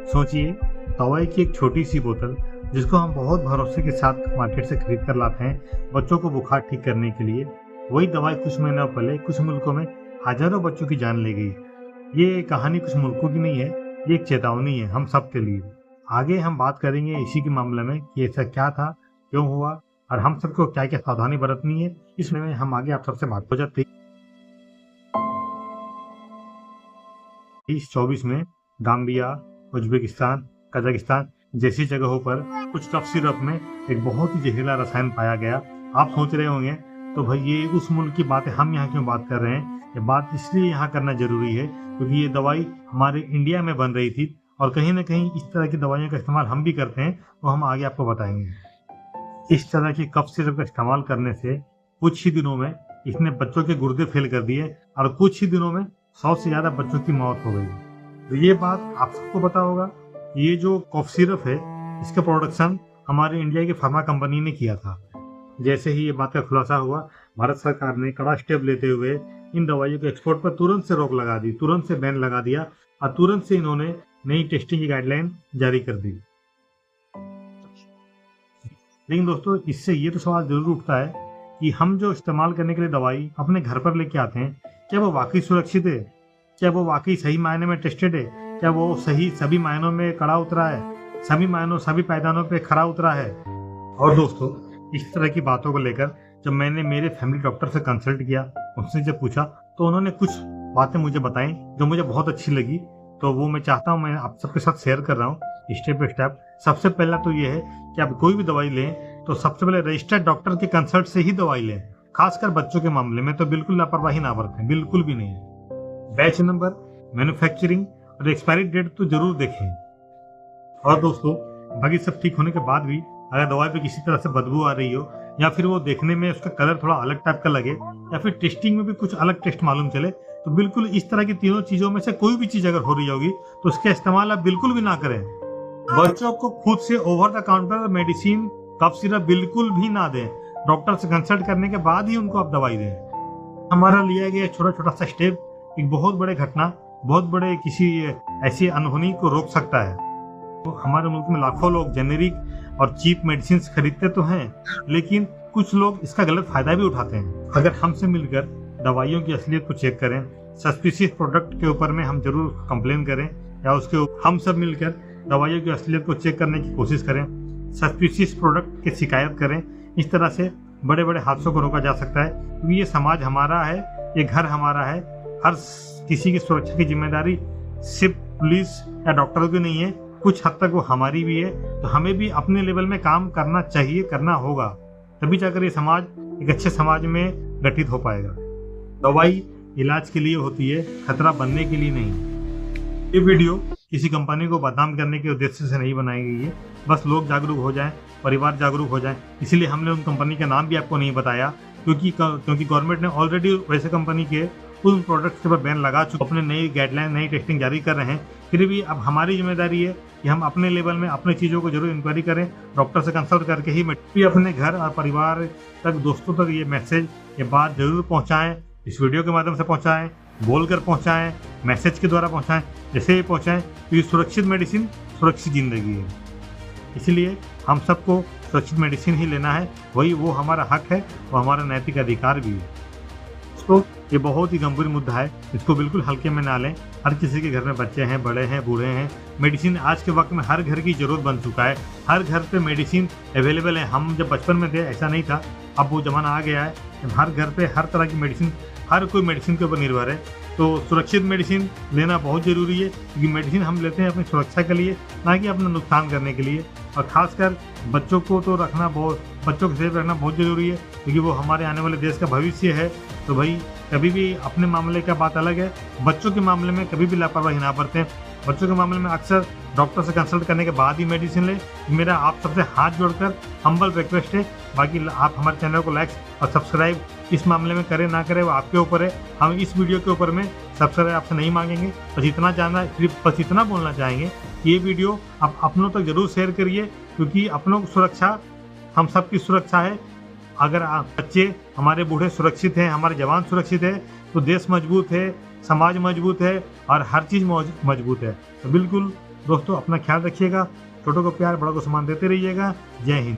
सोचिए, दवाई की एक छोटी सी बोतल जिसको हम बहुत भरोसे के साथ मार्केट से खरीद कर लाते हैं बच्चों को बुखार ठीक करने के लिए, वही दवाई कुछ महीनों पहले कुछ मुल्कों में हजारों बच्चों की जान ले गई। ये कहानी कुछ मुल्कों की नहीं है, ये एक चेतावनी है हम सब के लिए। आगे हम बात करेंगे इसी के मामले में कि ऐसा क्या था, क्यों हुआ और हम सबको क्या क्या सावधानी बरतनी है। इसमें हम आगे आप सबसे बात हो जाती है। 2024 में गाम्बिया, उज्बेकिस्तान, कजाकिस्तान जैसी जगहों पर कुछ कफ सिरप में एक बहुत ही जहरीला रसायन पाया गया। आप सोच रहे होंगे तो भाई ये उस मुल्क की बात है, हम यहाँ क्यों बात कर रहे हैं। ये बात इसलिए यहाँ करना जरूरी है क्योंकि ये दवाई हमारे इंडिया में बन रही थी और कहीं ना कहीं इस तरह की दवाइयों का इस्तेमाल हम भी करते हैं, तो हम आगे आपको बताएंगे। इस तरह की कफ सिरप का इस्तेमाल करने से कुछ ही दिनों में इसने बच्चों के गुर्दे फेल कर दिए और कुछ ही दिनों में 100 से ज्यादा बच्चों की मौत हो गई। तो ये बात आप सबको पता होगा। ये जो कफ सिरप है इसका प्रोडक्शन हमारे इंडिया की फार्मा कंपनी ने किया था। जैसे ही ये बात का खुलासा हुआ, भारत सरकार ने कड़ा स्टेप लेते हुए इन दवाइयों के एक्सपोर्ट पर तुरंत से रोक लगा दी, तुरंत से बैन लगा दिया और तुरंत से इन्होंने नई टेस्टिंग की गाइडलाइन जारी कर दी। लेकिन दोस्तों, इससे ये तो सवाल जरूर उठता है कि हम जो इस्तेमाल करने के लिए दवाई अपने घर पर लेके आते हैं, क्या वो वाकई सुरक्षित है? क्या वो वाकई सही मायने में टेस्टेड है? क्या वो सही सभी मायनों में कड़ा उतरा है, सभी पायदानों पे खरा उतरा है? और दोस्तों, इस तरह की बातों को लेकर जब मैंने मेरे फैमिली डॉक्टर से कंसल्ट किया, उनसे जब पूछा तो उन्होंने कुछ बातें मुझे बताई जो मुझे बहुत अच्छी लगी। तो वो मैं चाहता हूँ मैं आप सबके साथ शेयर कर रहा हूँ स्टेप बाय स्टेप। सबसे पहला तो ये है कि आप कोई भी दवाई लें तो सबसे पहले रजिस्टर्ड डॉक्टर के कंसल्ट से ही दवाई लें। खासकर बच्चों के मामले में तो बिल्कुल लापरवाही ना बरतें, बिल्कुल भी नहीं। बैच नंबर, मैन्युफैक्चरिंग और एक्सपायरी डेट तो जरूर देखें। और दोस्तों, बाकी सब ठीक होने के बाद भी अगर दवाई पे किसी तरह से बदबू आ रही हो या फिर वो देखने में उसका कलर थोड़ा अलग टाइप का लगे या फिर टेस्टिंग में भी कुछ अलग टेस्ट मालूम चले, तो बिल्कुल इस तरह की तीनों चीजों में से कोई भी चीज अगर हो रही होगी तो उसका इस्तेमाल आप बिल्कुल भी ना करें। बच्चों को खुद से over the counter medicine, cough syrup बिल्कुल भी ना दें। डॉक्टर से कंसल्ट करने के बाद ही उनको आप दवाई दें। हमारा लिया गया छोटा छोटा सा स्टेप एक बहुत बड़े घटना, बहुत बड़े किसी ऐसी अनहोनी को रोक सकता है। तो हमारे मुल्क में लाखों लोग जेनेरिक और चीप मेडिसिन खरीदते तो हैं, लेकिन कुछ लोग इसका गलत फायदा भी उठाते हैं। अगर हमसे मिलकर दवाइयों की असलियत को चेक करें, सस्पिशियस प्रोडक्ट के ऊपर में हम जरूर कंप्लेन करें या उसके हम सब मिलकर दवाइयों की असलियत को चेक करने की कोशिश करें, सस्पिशियस प्रोडक्ट की शिकायत करें। इस तरह से बड़े बड़े हादसों को रोका जा सकता है, क्योंकि ये समाज हमारा है, ये घर हमारा है। हर किसी की सुरक्षा की जिम्मेदारी सिर्फ पुलिस या डॉक्टरों की नहीं है, कुछ हद तक वो हमारी भी है। तो हमें भी अपने लेवल में काम करना चाहिए, करना होगा, तभी जाकर ये समाज एक अच्छे समाज में गठित हो पाएगा। दवाई इलाज के लिए होती है, खतरा बनने के लिए नहीं। ये वीडियो किसी कंपनी को बदनाम करने के उद्देश्य से नहीं बनाई गई है, बस लोग जागरूक हो जाएं, परिवार जागरूक हो जाएं। इसलिए हमने उन कंपनी का नाम भी आपको नहीं बताया, क्योंकि गवर्नमेंट ने ऑलरेडी वैसे कंपनी के उन प्रोडक्ट्स के ऊपर बैन लगा चुके, अपने नई गाइडलाइन, नई टेस्टिंग जारी कर रहे हैं। फिर भी अब हमारी जिम्मेदारी है कि हम अपने लेवल में अपने चीज़ों को जरूर इंक्वायरी करें, डॉक्टर से कंसल्ट करके ही भी अपने घर और परिवार तक, दोस्तों तक ये मैसेज, ये बात जरूर पहुंचाएं। इस वीडियो के माध्यम से पहुंचाएं, बोलकर पहुंचाएं, मैसेज के द्वारा पहुंचाएं। जैसे ही पहुंचाएं तो ये सुरक्षित मेडिसिन सुरक्षित जिंदगी है। इसलिए हम सबको सुरक्षित मेडिसिन ही लेना है, वही वो हमारा हक है, वो हमारा नैतिक अधिकार भी है। तो ये बहुत ही गंभीर मुद्दा है, इसको बिल्कुल हल्के में ना लें। हर किसी के घर में बच्चे हैं, बड़े हैं, बूढ़े हैं। मेडिसिन आज के वक्त में हर घर की जरूरत बन चुका है, हर घर पे मेडिसिन अवेलेबल है। हम जब बचपन में थे ऐसा नहीं था, अब वो ज़माना आ गया है, हर घर पे हर तरह की मेडिसिन, हर कोई मेडिसिन के ऊपर निर्भर है। तो सुरक्षित मेडिसिन लेना बहुत ज़रूरी है, क्योंकि मेडिसिन हम लेते हैं अपनी सुरक्षा के लिए, ना कि अपना नुकसान करने के लिए। और ख़ासकर बच्चों को तो रखना बच्चों को सेफ रखना बहुत ज़रूरी है, क्योंकि वो हमारे आने वाले देश का भविष्य है। तो भाई कभी भी अपने मामले का बात अलग है, बच्चों के मामले में कभी भी लापरवाही ना बरतें। बच्चों के मामले में अक्सर डॉक्टर से कंसल्ट करने के बाद ही मेडिसिन लें। मेरा आप सबसे हाथ जोड़कर हम्बल रिक्वेस्ट है। बाकी आप हमारे चैनल को लाइक और सब्सक्राइब इस मामले में करें ना करें वो आपके ऊपर है। हम इस वीडियो के ऊपर में सब्सक्राइब आपसे नहीं मांगेंगे, बस इतना जानना, सिर्फ बस इतना बोलना चाहेंगे कि ये वीडियो आप अपनों तक जरूर शेयर करिए, क्योंकि अपनों की सुरक्षा हम सबकी सुरक्षा है। अगर बच्चे, हमारे बूढ़े सुरक्षित हैं, हमारे जवान सुरक्षित है, तो देश मजबूत है, समाज मजबूत है और हर चीज़ मजबूत है। तो बिल्कुल दोस्तों अपना ख्याल रखिएगा, छोटों को प्यार बड़ों को सम्मान देते रहिएगा। जय हिंद।